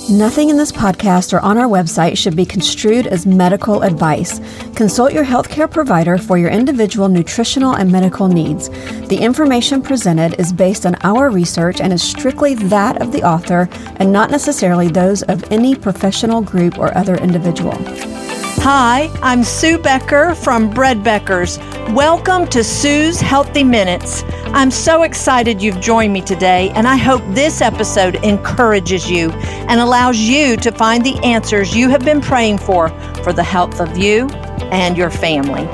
Nothing in this podcast or on our website should be construed as medical advice. Consult your healthcare provider for your individual nutritional and medical needs. The information presented is based on our research and is strictly that of the author and not necessarily those of any professional group or other individual. Hi, I'm Sue Becker from Bread Beckers. Welcome to Sue's Healthy Minutes. I'm so excited you've joined me today, and I hope this episode encourages you and allows you to find the answers you have been praying for the health of you and your family.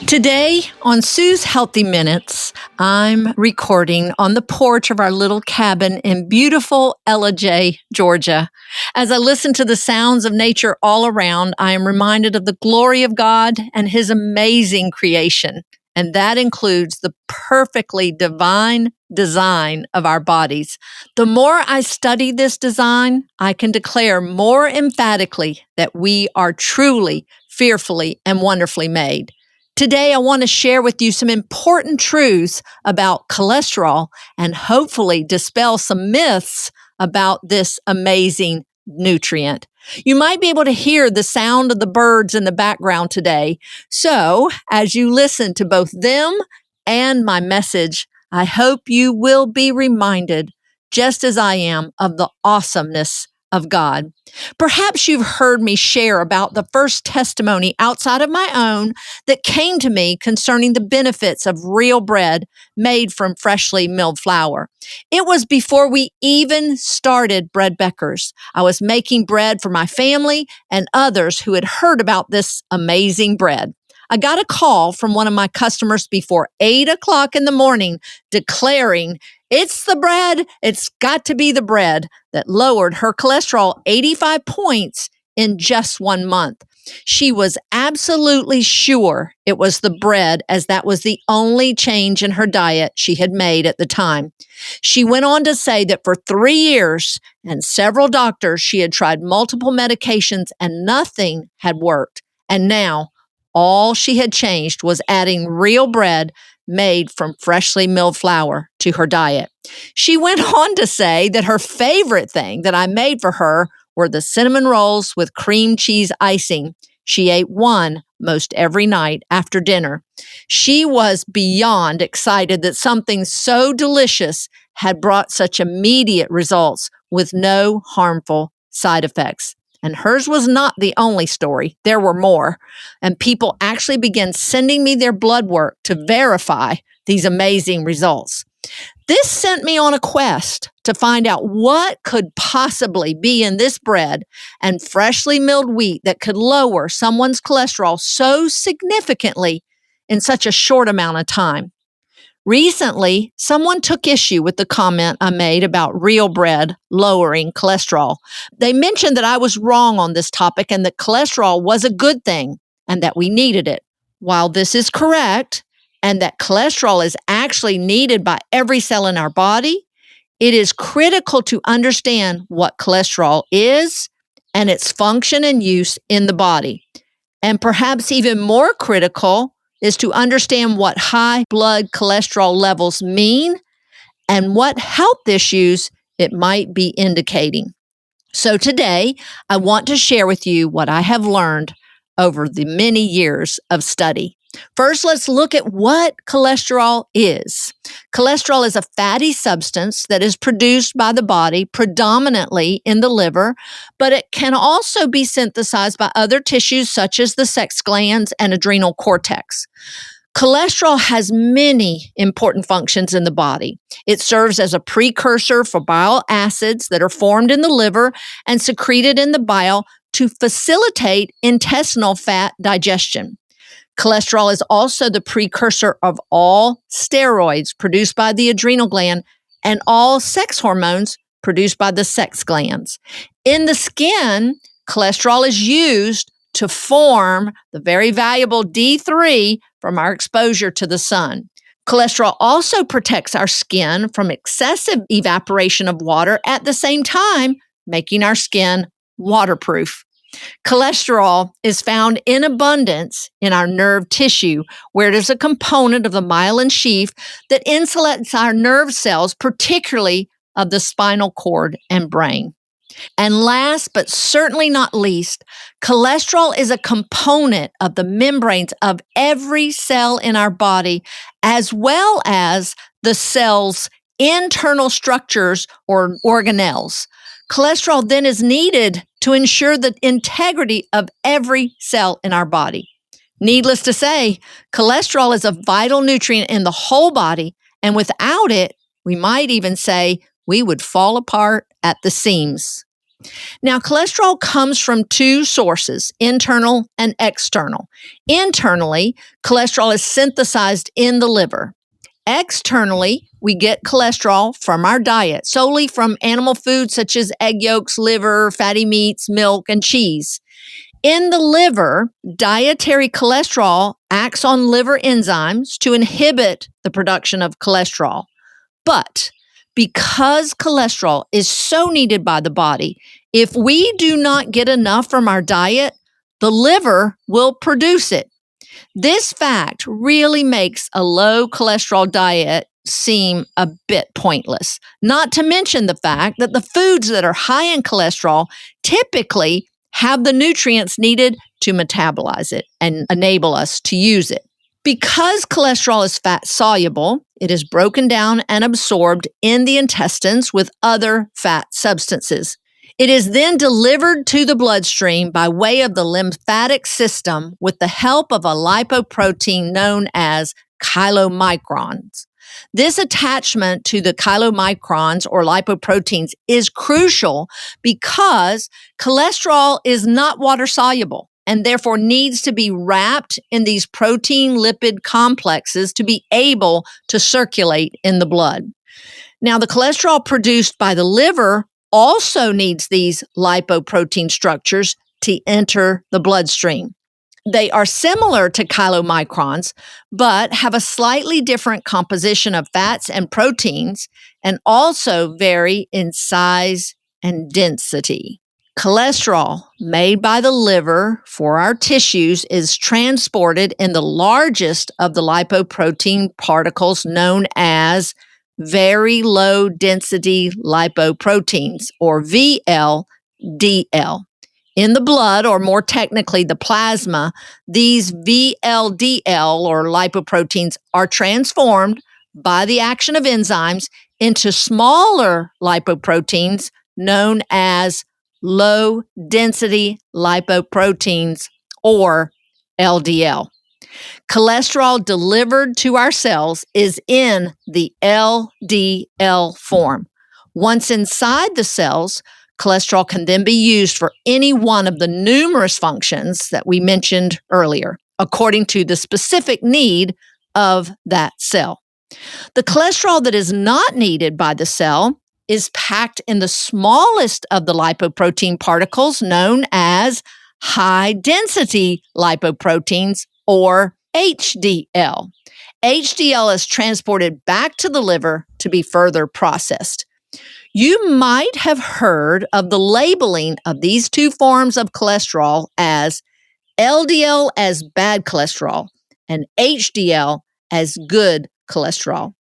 Today on Sue's Healthy Minutes, I'm recording on the porch of our little cabin in beautiful Ellijay, Georgia. As I listen to the sounds of nature all around, I am reminded of the glory of God and His amazing creation, and that includes the perfectly divine design of our bodies. The more I study this design, I can declare more emphatically that we are truly, fearfully, and wonderfully made. Today, I want to share with you some important truths about cholesterol and hopefully dispel some myths about this amazing nutrient. You might be able to hear the sound of the birds in the background today. So, as you listen to both them and my message, I hope you will be reminded, just as I am, of the awesomeness of God. Perhaps you've heard me share about the first testimony outside of my own that came to me concerning the benefits of real bread made from freshly milled flour. It was before we even started Bread Beckers. I was making bread for my family and others who had heard about this amazing bread. I got a call from one of my customers before 8 o'clock in the morning declaring, "It's the bread. It's got to be the bread," that lowered her cholesterol 85 points in just 1 month. She was absolutely sure it was the bread, as that was the only change in her diet she had made at the time. She went on to say that for 3 years and several doctors, she had tried multiple medications and nothing had worked. And now all she had changed was adding real bread made from freshly milled flour to her diet. She went on to say that her favorite thing that I made for her were the cinnamon rolls with cream cheese icing. She ate one most every night after dinner. She was beyond excited that something so delicious had brought such immediate results with no harmful side effects. And hers was not the only story. There were more. And people actually began sending me their blood work to verify these amazing results. This sent me on a quest to find out what could possibly be in this bread and freshly milled wheat that could lower someone's cholesterol so significantly in such a short amount of time. Recently, someone took issue with the comment I made about real bread lowering cholesterol. They mentioned that I was wrong on this topic and that cholesterol was a good thing and that we needed it. While this is correct and that cholesterol is actually needed by every cell in our body, it is critical to understand what cholesterol is and its function and use in the body. And perhaps even more critical is to understand what high blood cholesterol levels mean and what health issues it might be indicating. So today, I want to share with you what I have learned over the many years of study. First, let's look at what cholesterol is. Cholesterol is a fatty substance that is produced by the body predominantly in the liver, but it can also be synthesized by other tissues such as the sex glands and adrenal cortex. Cholesterol has many important functions in the body. It serves as a precursor for bile acids that are formed in the liver and secreted in the bile to facilitate intestinal fat digestion. Cholesterol is also the precursor of all steroids produced by the adrenal gland and all sex hormones produced by the sex glands. In the skin, cholesterol is used to form the very valuable D3 from our exposure to the sun. Cholesterol also protects our skin from excessive evaporation of water at the same time, making our skin waterproof. Cholesterol is found in abundance in our nerve tissue, where it is a component of the myelin sheath that insulates our nerve cells, particularly of the spinal cord and brain. And last but certainly not least, cholesterol is a component of the membranes of every cell in our body, as well as the cell's internal structures or organelles. Cholesterol then is needed to ensure the integrity of every cell in our body. Needless to say, cholesterol is a vital nutrient in the whole body, and without it, we might even say we would fall apart at the seams. Now, cholesterol comes from two sources, internal and external. Internally, cholesterol is synthesized in the liver. Externally, we get cholesterol from our diet, solely from animal foods such as egg yolks, liver, fatty meats, milk, and cheese. In the liver, dietary cholesterol acts on liver enzymes to inhibit the production of cholesterol. But because cholesterol is so needed by the body, if we do not get enough from our diet, the liver will produce it. This fact really makes a low cholesterol diet seem a bit pointless, not to mention the fact that the foods that are high in cholesterol typically have the nutrients needed to metabolize it and enable us to use it. Because cholesterol is fat soluble, it is broken down and absorbed in the intestines with other fat substances. It is then delivered to the bloodstream by way of the lymphatic system with the help of a lipoprotein known as chylomicrons. This attachment to the chylomicrons or lipoproteins is crucial because cholesterol is not water soluble and therefore needs to be wrapped in these protein lipid complexes to be able to circulate in the blood. Now, the cholesterol produced by the liver also needs these lipoprotein structures to enter the bloodstream. They are similar to chylomicrons, but have a slightly different composition of fats and proteins and also vary in size and density. Cholesterol made by the liver for our tissues is transported in the largest of the lipoprotein particles known as very low density lipoproteins, or VLDL. In the blood, or more technically the plasma, these VLDL or lipoproteins are transformed by the action of enzymes into smaller lipoproteins known as low density lipoproteins, or LDL. Cholesterol delivered to our cells is in the LDL form. Once inside the cells, cholesterol can then be used for any one of the numerous functions that we mentioned earlier, according to the specific need of that cell. The cholesterol that is not needed by the cell is packed in the smallest of the lipoprotein particles known as high-density lipoproteins, or HDL. HDL is transported back to the liver to be further processed. You might have heard of the labeling of these two forms of cholesterol as LDL as bad cholesterol and HDL as good cholesterol.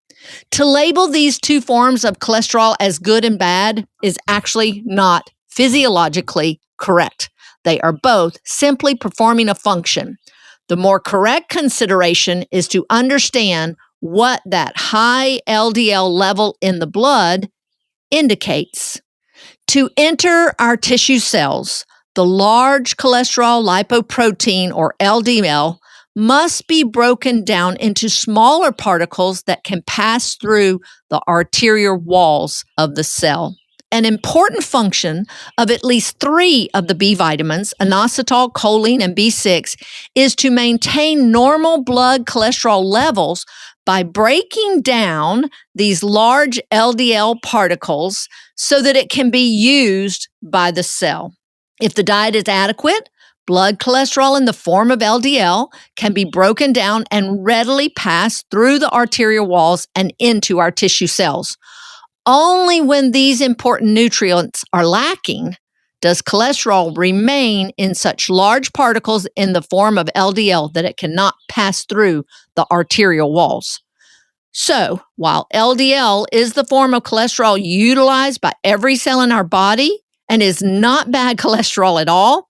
To label these two forms of cholesterol as good and bad is actually not physiologically correct. They are both simply performing a function. The more correct consideration is to understand what that high LDL level in the blood indicates. To enter our tissue cells, the large cholesterol lipoprotein, or LDL, must be broken down into smaller particles that can pass through the arterial walls of the cell. An important function of at least 3 of the B vitamins, inositol, choline, and B6, is to maintain normal blood cholesterol levels by breaking down these large LDL particles so that it can be used by the cell. If the diet is adequate, blood cholesterol in the form of LDL can be broken down and readily pass through the arterial walls and into our tissue cells. Only when these important nutrients are lacking does cholesterol remain in such large particles in the form of LDL that it cannot pass through the arterial walls. So, while LDL is the form of cholesterol utilized by every cell in our body and is not bad cholesterol at all,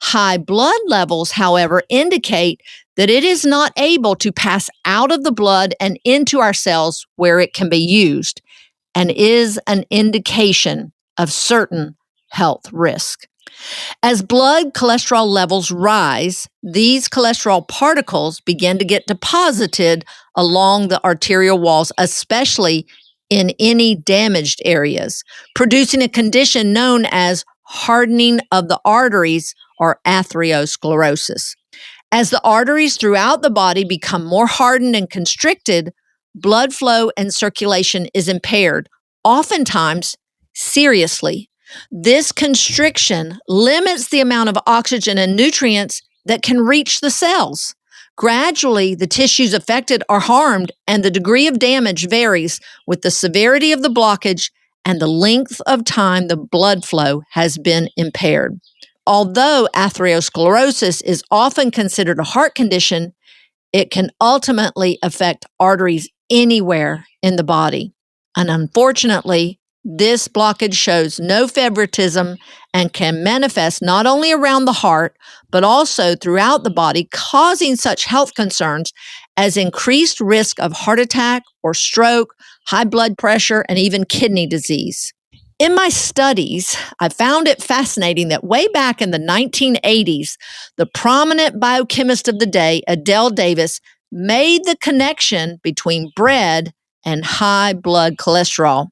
high blood levels, however, indicate that it is not able to pass out of the blood and into our cells where it can be used, and is an indication of certain health risk. As blood cholesterol levels rise, these cholesterol particles begin to get deposited along the arterial walls, especially in any damaged areas, producing a condition known as hardening of the arteries or atherosclerosis. As the arteries throughout the body become more hardened and constricted, blood flow and circulation is impaired, oftentimes seriously. This constriction limits the amount of oxygen and nutrients that can reach the cells. Gradually, the tissues affected are harmed, and the degree of damage varies with the severity of the blockage and the length of time the blood flow has been impaired. Although atherosclerosis is often considered a heart condition, it can ultimately affect arteries anywhere in the body. And unfortunately, this blockage shows no favoritism and can manifest not only around the heart, but also throughout the body, causing such health concerns as increased risk of heart attack or stroke, high blood pressure, and even kidney disease. In my studies, I found it fascinating that way back in the 1980s, the prominent biochemist of the day, Adele Davis, made the connection between bread and high blood cholesterol.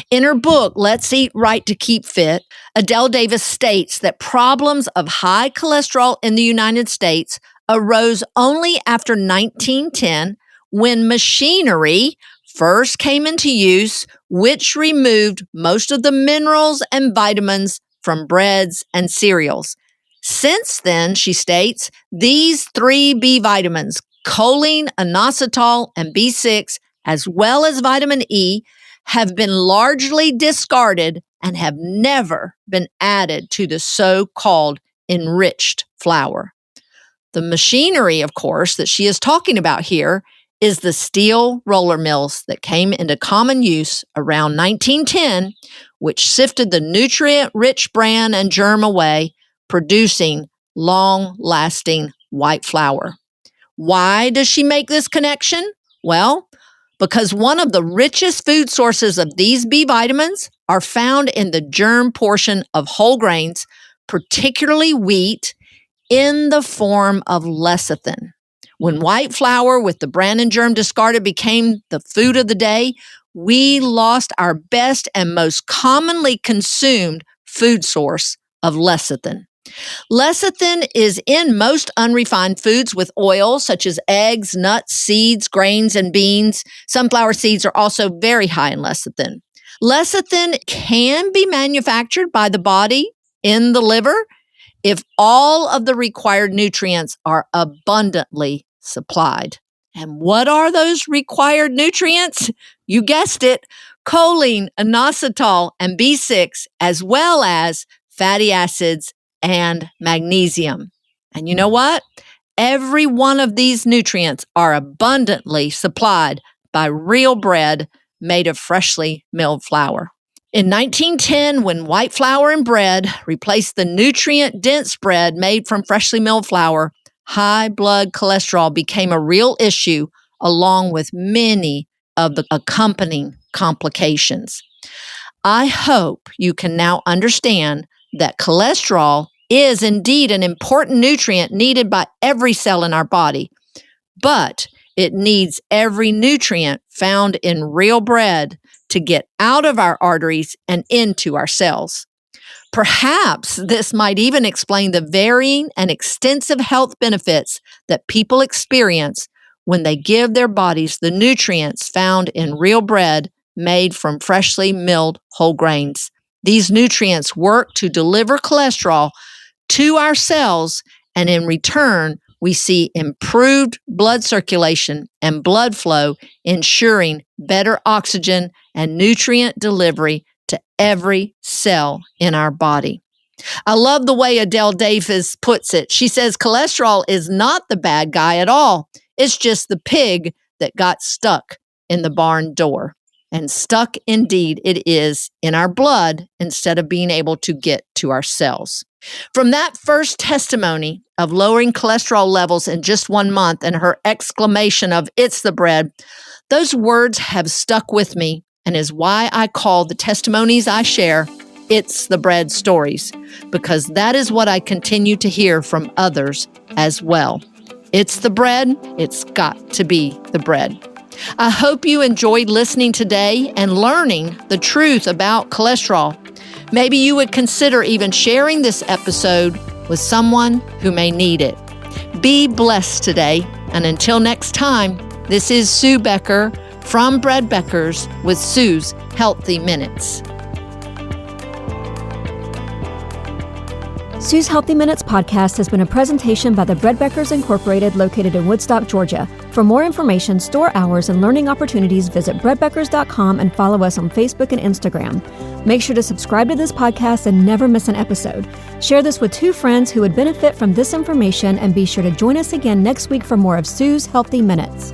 In her book, Let's Eat Right to Keep Fit, Adele Davis states that problems of high cholesterol in the United States arose only after 1910 when machinery first came into use, which removed most of the minerals and vitamins from breads and cereals. Since then, she states, these three B vitamins, choline, inositol, and B6, as well as vitamin E, have been largely discarded and have never been added to the so-called enriched flour. The machinery, of course, that she is talking about here is the steel roller mills that came into common use around 1910, which sifted the nutrient-rich bran and germ away, producing long-lasting white flour. Why does she make this connection? Well, because one of the richest food sources of these B vitamins are found in the germ portion of whole grains, particularly wheat, in the form of lecithin. When white flour with the bran and germ discarded became the food of the day, we lost our best and most commonly consumed food source of lecithin. Lecithin is in most unrefined foods with oils such as eggs, nuts, seeds, grains, and beans. Sunflower seeds are also very high in lecithin. Lecithin can be manufactured by the body in the liver if all of the required nutrients are abundantly supplied. And what are those required nutrients? You guessed it, choline, inositol, and B6, as well as fatty acids and magnesium. And you know what? Every one of these nutrients are abundantly supplied by real bread made of freshly milled flour. In 1910, when white flour and bread replaced the nutrient-dense bread made from freshly milled flour, high blood cholesterol became a real issue, along with many of the accompanying complications. I hope you can now understand that cholesterol is indeed an important nutrient needed by every cell in our body, but it needs every nutrient found in real bread to get out of our arteries and into our cells. Perhaps this might even explain the varying and extensive health benefits that people experience when they give their bodies the nutrients found in real bread made from freshly milled whole grains. These nutrients work to deliver cholesterol to our cells, and in return, we see improved blood circulation and blood flow, ensuring better oxygen and nutrient delivery to every cell in our body. I love the way Adele Davis puts it. She says cholesterol is not the bad guy at all. It's just the pig that got stuck in the barn door. And stuck indeed it is in our blood instead of being able to get to our cells. From that first testimony of lowering cholesterol levels in just 1 month and her exclamation of, "It's the bread," those words have stuck with me and is why I call the testimonies I share, "It's the bread stories," because that is what I continue to hear from others as well. It's the bread. It's got to be the bread. I hope you enjoyed listening today and learning the truth about cholesterol. Maybe you would consider even sharing this episode with someone who may need it. Be blessed today. And until next time, this is Sue Becker from Bread Beckers with Sue's Healthy Minutes. Sue's Healthy Minutes podcast has been a presentation by the Bread Beckers Incorporated located in Woodstock, Georgia. For more information, store hours, and learning opportunities, visit breadbeckers.com and follow us on Facebook and Instagram. Make sure to subscribe to this podcast and never miss an episode. Share this with 2 friends who would benefit from this information, and be sure to join us again next week for more of Sue's Healthy Minutes.